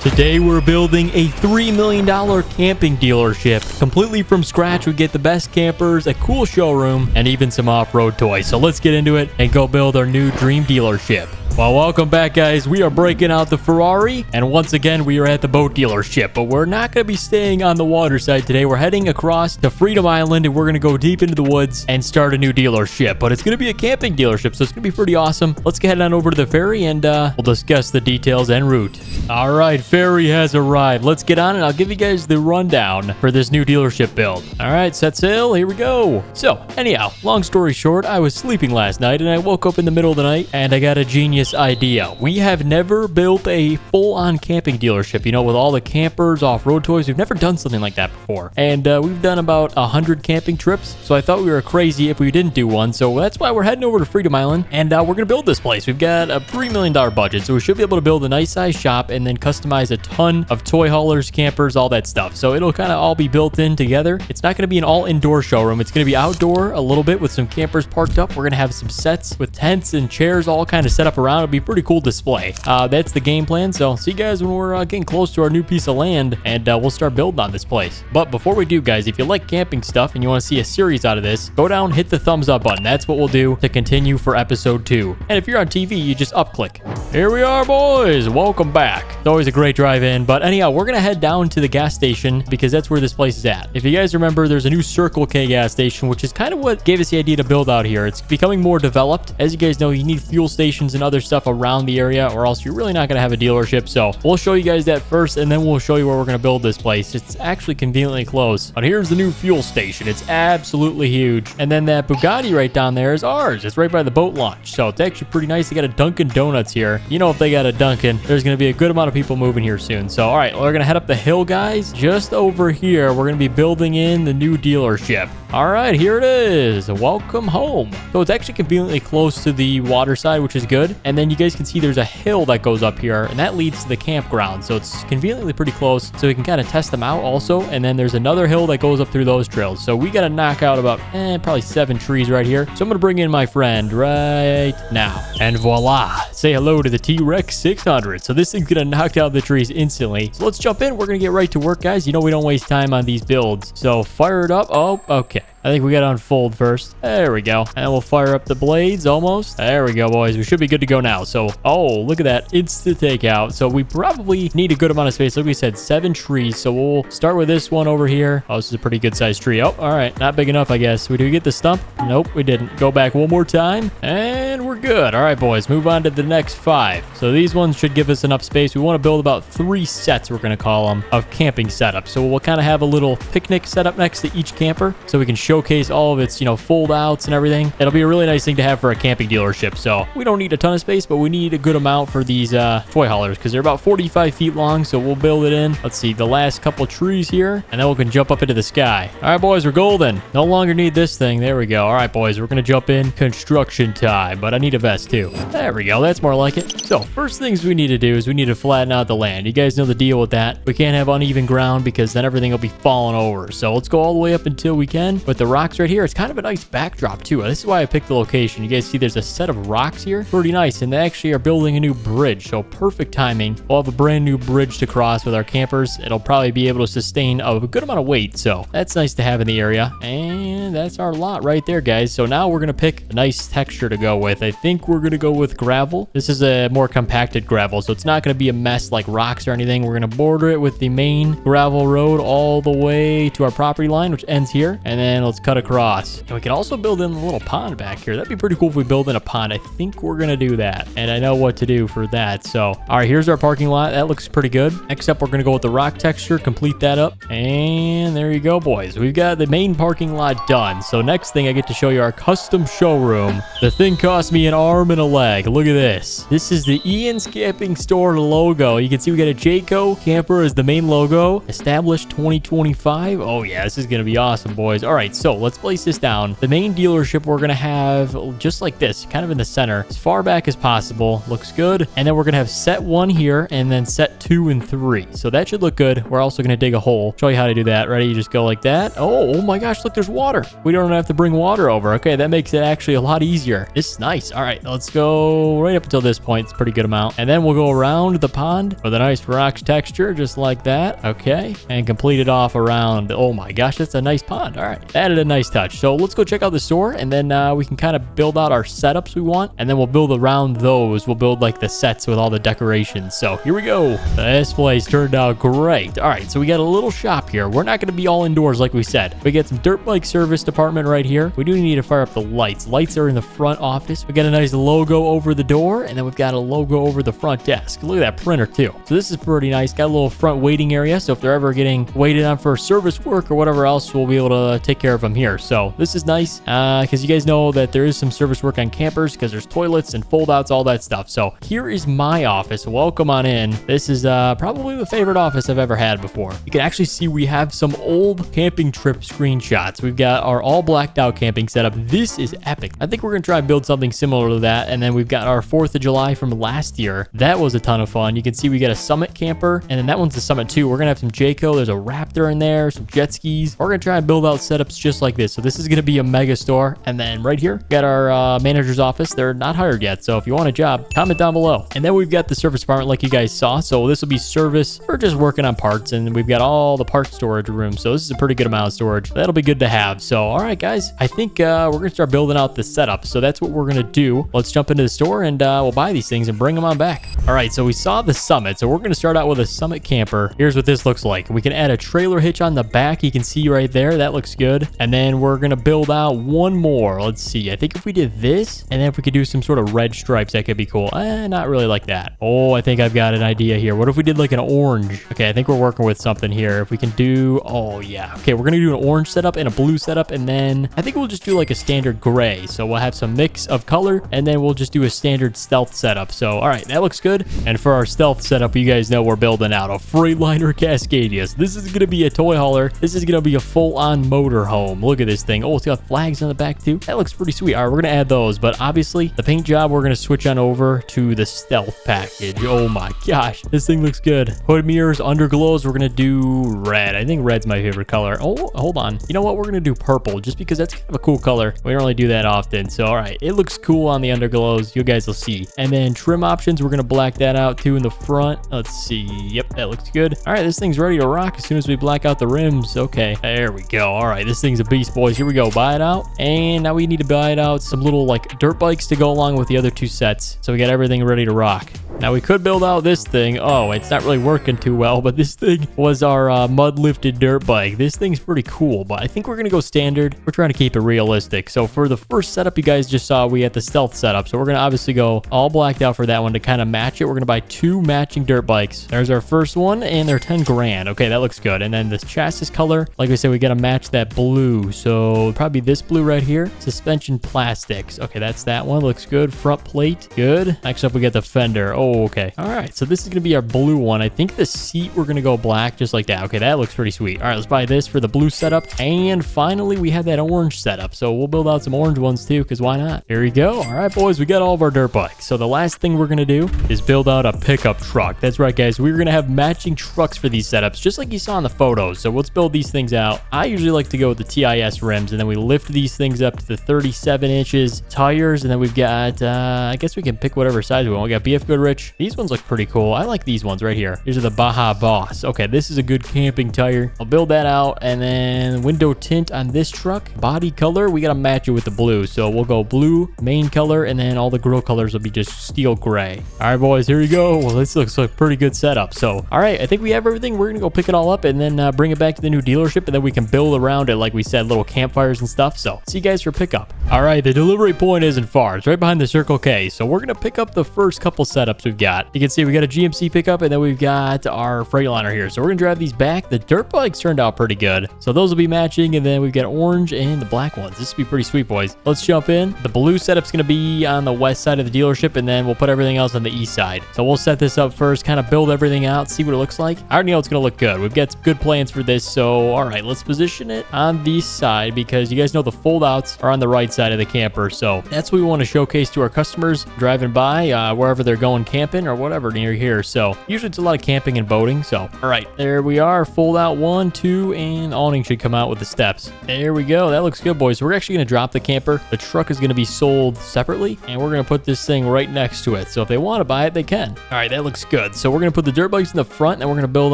Today we're building a $3 million camping dealership. Completely from scratch, we get the best campers, a cool showroom, and even some off-road toys. So let's get into it and go build our new dream dealership. Well, welcome back, guys. We are breaking out the Ferrari, and once again, we are at the boat dealership, but we're not going to be staying on the water side today. We're heading across to Freedom Island, and we're going to go deep into the woods and start a new dealership, but it's going to be a camping dealership, so it's going to be pretty awesome. Let's get on over to the ferry, and we'll discuss the details en route. All right, ferry has arrived. Let's get on, and I'll give you guys the rundown for this new dealership build. All right, set sail. Here we go. So, anyhow, long story short, I was sleeping last night, and I woke up in the middle of the night, and I got a genius idea. We have never built a full-on camping dealership, you know, with all the campers, off-road toys. We've never done something like that before. And we've done about 100 camping trips, so I thought we were crazy if we didn't do one. So that's why we're heading over to Freedom Island, and we're going to build this place. We've got a $3 million budget, so we should be able to build a nice-sized shop and then customize a ton of toy haulers, campers, all that stuff. So it'll kind of all be built in together. It's not going to be an all-indoor showroom. It's going to be outdoor a little bit with some campers parked up. We're going to have some sets with tents and chairs all kind of set up around. It'll be pretty cool display. That's the game plan. So see you guys when we're getting close to our new piece of land, and we'll start building on this place. But before we do, guys, if you like camping stuff and you want to see a series out of this, go down, hit the thumbs up button. That's what we'll do to continue for episode 2. And if you're on TV, you just up click. Here we are, boys. Welcome back. It's always a great drive in. But anyhow, we're gonna head down to the gas station because that's where this place is at. If you guys remember, there's a new Circle K gas station, which is kind of what gave us the idea to build out here. It's becoming more developed. As you guys know, you need fuel stations and other stuff around the area, or else you're really not going to have a dealership. So we'll show you guys that first, and then we'll show you where we're going to build this place. It's actually conveniently close. But here's the new fuel station. It's absolutely huge. And then that Bugatti right down there is ours. It's right by the boat launch. So it's actually pretty nice. They got a Dunkin' Donuts here. You know, if they got a Dunkin', there's going to be a good amount of people moving here soon. So all right, we're going to head up the hill, guys. Just over here, we're going to be building in the new dealership. All right, here it is. Welcome home. So it's actually conveniently close to the water side, which is good. And then you guys can see there's a hill that goes up here, and that leads to the campground. So it's conveniently pretty close, so we can kind of test them out also. And then there's another hill that goes up through those trails. So we got to knock out about probably 7 trees right here. So I'm going to bring in my friend right now. And voila. Say hello to the T-Rex 600. So this thing's going to knock out the trees instantly. So let's jump in. We're going to get right to work, guys. You know we don't waste time on these builds. So fire it up. Oh, okay. I think we got to unfold first. There we go. And we'll fire up the blades almost. There we go, boys. We should be good to go now. So, oh, look at that. Instant takeout. So we probably need a good amount of space. Like we said, 7 trees. So we'll start with this one over here. Oh, this is a pretty good sized tree. Oh, all right. Not big enough, I guess. Did we get the stump? Nope, we didn't. Go back one more time. And we're good. All right, boys. Move on to the next 5. So these ones should give us enough space. We want to build about 3 sets, we're going to call them, of camping setup. So we'll kind of have a little picnic setup next to each camper so we can showcase all of its, you know, fold outs and everything. It'll be a really nice thing to have for a camping dealership. So we don't need a ton of space, but we need a good amount for these toy haulers because they're about 45 feet long. So we'll build it in. Let's see, the last couple trees here, and then we can jump up into the sky. All right, boys, we're golden. No longer need this thing. There we go. All right, boys, we're going to jump in construction time, but I need a vest too. There we go. That's more like it. So first things we need to do is we need to flatten out the land. You guys know the deal with that. We can't have uneven ground because then everything will be falling over. So let's go all the way up until we can with the rocks right here. It's kind of a nice backdrop too. This is why I picked the location. You guys see there's a set of rocks here. Pretty nice. And they actually are building a new bridge. So perfect timing. We'll have a brand new bridge to cross with our campers. It'll probably be able to sustain a good amount of weight. So that's nice to have in the area. And that's our lot right there, guys. So now we're going to pick a nice texture to go with. I think we're going to go with gravel. This is a more compacted gravel. So it's not going to be a mess like rocks or anything. We're going to border it with the main gravel road all the way to our property line, which ends here. And then let's cut across. And we can also build in a little pond back here. That'd be pretty cool if we build in a pond. I think we're going to do that. And I know what to do for that. So, all right, here's our parking lot. That looks pretty good. Next up, we're going to go with the rock texture, complete that up. And there you go, boys. We've got the main parking lot done. So next thing, I get to show you our custom showroom. The thing cost me an arm and a leg. Look at this. This is the Ian's Camping Store logo. You can see we got a Jayco camper as the main logo. Established 2025. Oh, yeah, this is going to be awesome, boys. All right, right, so let's place this down. The main dealership we're gonna have just like this, kind of in the center, as far back as possible. Looks good. And then we're gonna have set 1 here and then set 2 and 3. So that should look good. We're also gonna dig a hole. Show you how to do that. Ready? You just go like that. Oh my gosh, look, there's water. We don't have to bring water over. Okay, that makes it actually a lot easier. This is nice. All right, let's go right up until this point. It's a pretty good amount. And then we'll go around the pond with a nice rocks texture, just like that. Okay, and complete it off around. Oh my gosh, that's a nice pond. All right, added a nice touch. So let's go check out the store, and then we can kind of build out our setups we want, and then we'll build around those. We'll build like the sets with all the decorations. So here we go. This place turned out great. All right, so we got a little shop here. We're not going to be all indoors like we said. We get some dirt bike service department right here. We do need to fire up the lights. Lights are in the front office. We got a nice logo over the door, and then we've got a logo over the front desk. Look at that printer too. So this is pretty nice. Got a little front waiting area, so if they're ever getting waited on for service work or whatever else, we'll be able to take care of them here. So this is nice because you guys know that there is some service work on campers because there's toilets and fold-outs, all that stuff. So here is my office. Welcome on in. This is probably the favorite office I've ever had before. You can actually see we have some old camping trip screenshots. We've got our all blacked out camping setup. This is epic. I think we're gonna try and build something similar to that. And then we've got our 4th of July from last year. That was a ton of fun. You can see we got a Summit camper, and then that one's the Summit too. We're gonna have some Jayco. There's a Raptor in there, some jet skis. We're gonna try and build out setups just like this. So this is gonna be a mega store. And then right here, we got our manager's office. They're not hired yet, so if you want a job, comment down below. And then we've got the service department like you guys saw. So this will be service. We're just working on parts, and we've got all the part storage rooms. So this is a pretty good amount of storage. That'll be good to have. So all right, guys, I think we're gonna start building out the setup. So that's what we're gonna do. Let's jump into the store and we'll buy these things and bring them on back. All right, so we saw the Summit. So we're gonna start out with a Summit camper. Here's what this looks like. We can add a trailer hitch on the back. You can see right there. That looks good. And then we're gonna build out one more. Let's see. I think if we did this, and then if we could do some sort of red stripes, that could be cool. Not really like that. Oh, I think I've got an idea here. What if we did like an orange? Okay, I think we're working with something here. If we can do, oh yeah. Okay, we're gonna do an orange setup and a blue setup, and then I think we'll just do like a standard gray. So we'll have some mix of color, and then we'll just do a standard stealth setup. So all right, that looks good. And for our stealth setup, you guys know we're building out a Freightliner Cascadia. So this is gonna be a toy hauler. This is gonna be a full-on motor home. Look at this thing. Oh, it's got flags on the back too. That looks pretty sweet. All right, we're gonna add those, but obviously the paint job, we're gonna switch on over to the stealth package. Oh my gosh, this thing looks good. Hood mirrors, underglows, we're gonna do red. I think red's my favorite color. Oh, hold on. You know what? We're gonna do purple just because that's kind of a cool color. We don't really do that often. So all right, it looks cool on the underglows. You guys will see. And then trim options, we're gonna black that out too in the front. Let's see. Yep, that looks good. All right, this thing's ready to rock as soon as we black out the rims. Okay, there we go. All right, this thing's a beast, boys. Here we go. Buy it out. And now we need to buy it out some little like dirt bikes to go along with the other two sets. So we got everything ready to rock. Now we could build out this thing. Oh, it's not really working too well, but this thing was our mud lifted dirt bike. This thing's pretty cool, but I think we're gonna go standard. We're trying to keep it realistic. So for the first setup you guys just saw, we had the stealth setup. So we're gonna obviously go all blacked out for that one to kind of match it. We're gonna buy 2 matching dirt bikes. There's our first one, and they're 10 grand. Okay, that looks good. And then the chassis color, like I said, we gotta match that blue. So probably this blue right here. Suspension plastics. Okay, that's that one. Looks good. Front plate, good. Next up, we got the fender. Oh, okay. All right, so this is gonna be our blue one. I think the seat, we're gonna go black just like that. Okay, that looks pretty sweet. All right, let's buy this for the blue setup. And finally, we have that orange setup. So we'll build out some orange ones too, because why not? Here we go. All right, boys, we got all of our dirt bikes. So the last thing we're gonna do is build out a pickup truck. That's right, guys. We're gonna have matching trucks for these setups, just like you saw in the photos. So let's build these things out. I usually like to go with the TIS rims, and then we lift these things up to the 37 inches tires, and then we've got, I guess we can pick whatever size we want. We got BF Goodrich. These ones look pretty cool. I like these ones right here. These are the Baja Boss. Okay, this is a good camping tire. I'll build that out, and then window tint on this truck. Body color, we gotta match it with the blue. So we'll go blue, main color, and then all the grill colors will be just steel gray. All right, boys, here we go. Well, this looks like a pretty good setup. So, all right, I think we have everything. We're gonna go pick it all up and then bring it back to the new dealership, and then we can build around it, like we said, little campfires and stuff. So, see you guys for pickup. All right, the delivery point isn't far. It's right behind the Circle K. So we're going to pick up the first couple setups we've got. You can see we got a GMC pickup, and then we've got our Freightliner here. So we're going to drive these back. The dirt bikes turned out pretty good. So those will be matching, and then we've got orange and the black ones. This will be pretty sweet, boys. Let's jump in. The blue setup's going to be on the west side of the dealership, and then we'll put everything else on the east side. So we'll set this up first, kind of build everything out, see what it looks like. I already know it's going to look good. We've got good plans for this. So, all right, let's position it on the side because you guys know the foldouts are on the right side of the camper. So that's what we want to showcase to our customers driving by wherever they're going camping or whatever near here. So usually it's a lot of camping and boating. So, all right, there we are. Fold out 1, 2, and awning should come out with the steps. There we go. That looks good, boys. So we're actually going to drop the camper. The truck is going to be sold separately, and we're going to put this thing right next to it. So if they want to buy it, they can. All right, that looks good. So we're going to put the dirt bikes in the front, and we're going to build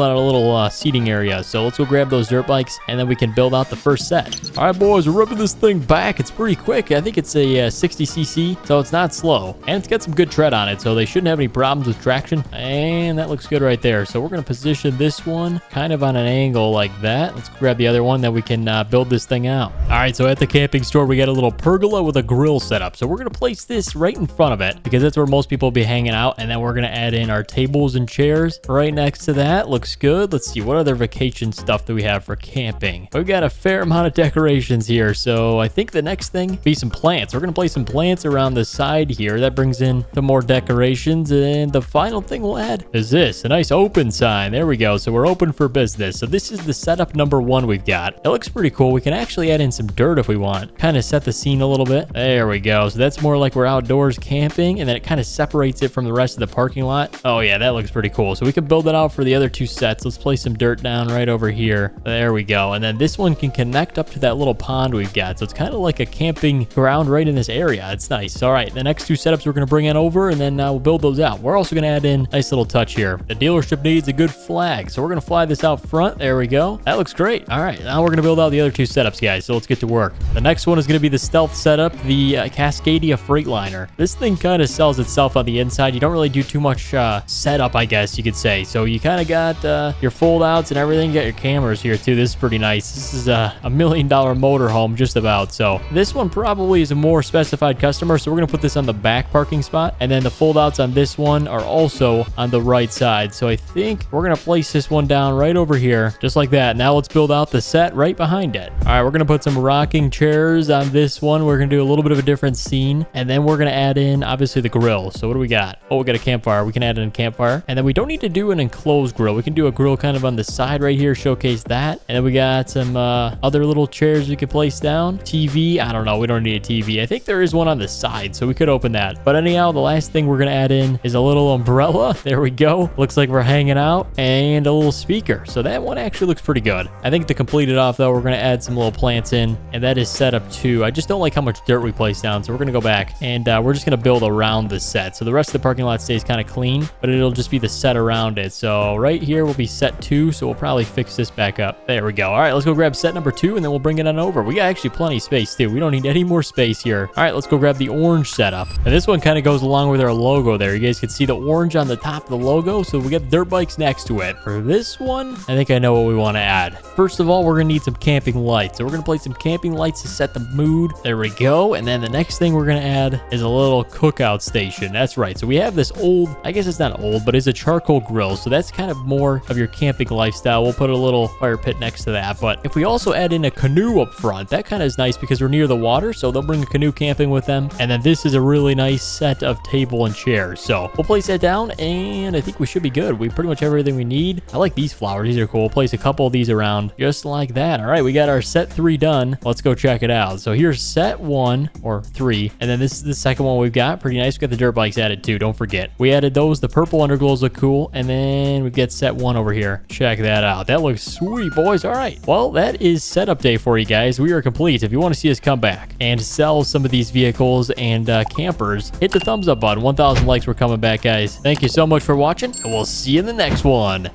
out a little seating area. So let's go grab those dirt bikes, and then we can build out the first set. All right, boys, we're rubbing this thing back. It's pretty quick. I think it's a 60cc, so it's not slow, and it's got some good tread on it, so they shouldn't have any problems with traction. And that looks good right there. So we're going to position this one kind of on an angle like that. Let's grab the other one, then we can build this thing out. All right, so at the camping store, we got a little pergola with a grill set up. So we're going to place this right in front of it because that's where most people will be hanging out, and then we're going to add in our tables and chairs right next to that. Looks good. Let's see, what other vacation stuff do we have for camping? We've got a fair amount of decorations here, so I think the next thing be some plants. We're going to place some plants around the side here. That brings in some more decorations, and the final thing we'll add is this, a nice open sign. There we go. So we're open for business. So this is the setup number 1 we've got. It looks pretty cool. We can actually add in some dirt if we want. Kind of set the scene a little bit. There we go. So that's more like we're outdoors camping, and then it kind of separates it from the rest of the parking lot. Oh yeah, that looks pretty cool. So we can build it out for the other 2 sets. Let's place some dirt down right over here. There we go. And then this one can connect up to that little pond we've got. So it's kind of like a camping ground right in this area. It's nice. All right, the next 2 setups we're going to bring in over, and then we'll build those out. We're also going to add in a nice little touch here. The dealership needs a good flag, so we're going to fly this out front. There we go. That looks great. All right, now we're going to build out the other 2 setups, guys. So let's get to work. The next one is going to be the stealth setup, the Cascadia Freightliner. This thing kind of sells itself on the inside. You don't really do too much setup, I guess you could say. So you kind of got your fold outs and everything. You got your cameras here too. This is pretty nice. This is a $1 million motorhome just about. So this one probably is a more specified customer. So we're going to put this on the back parking spot, and then the fold outs on this one are also on the right side. So I think we're going to place this one down right over here, just like that. Now let's build out the set right behind it. All right, we're going to put some rocking chairs on this one. We're going to do a little bit of a different scene, and then we're going to add in obviously the grill. So what do we got? Oh, we got a campfire. We can add in a campfire, and then we don't need to do an enclosed grill. We can do a grill kind of on the side right here, showcase that. And then we got some other little chairs we could place down. TV, I don't know. We don't need a TV. I think there is one on the side, so we could open that. But anyhow, the last thing we're going to add in is a little umbrella. There we go. Looks like we're hanging out, and a little speaker. So that one actually looks pretty good. I think to complete it off, though, we're going to add some little plants in, and that is setup 2. I just don't like how much dirt we place down, so we're going to go back, and we're just going to build around the set. So the rest of the parking lot stays kind of clean, but it'll just be the set around it. So right here will be set 2, so we'll probably fix this back up. There we go. All right, let's go grab set number 2, and then we'll bring it on over. We got actually plenty of space, too. We don't need any more space here. All right, let's go grab the orange setup. And this one kind of goes along with our logo there. You guys can see the orange on the top of the logo, so we got dirt bikes next to it. For this one, I think I know what we want to add. First of all, we're going to need some camping lights. So we're going to place some camping lights to set the mood. There we go. And then the next thing we're going to add is a little cookout station. That's right. So we have this old, I guess it's not old, but it's a charcoal grill. So that's kind of more of your camping lifestyle. We'll put a little fire pit next to that. But if we also add in a canoe up front, that kind of is nice because we're near the water. So they'll bring a canoe camping with them. And then this is a really nice set of table and chairs. So we'll place that down, and I think we should be good. We pretty much have everything we need. I like these flowers. These are cool. We'll place a couple of these around just like that. All right, we got our set 3 done. Let's go check it out. So here's set 1 or 3, and then this is the second one we've got. Pretty nice. We got the dirt bikes added too. Don't forget. We added those. The purple underglows look cool, and then we get set 1 over here. Check that out. That looks sweet, boys. All right. Well, that is setup day for you guys. We are complete. If you want to see us come back and sell some of these vehicles and campers, hit the thumbs up button. 1,000 likes. We're coming back, guys. Thank you so much for watching, and we'll see you in the next one.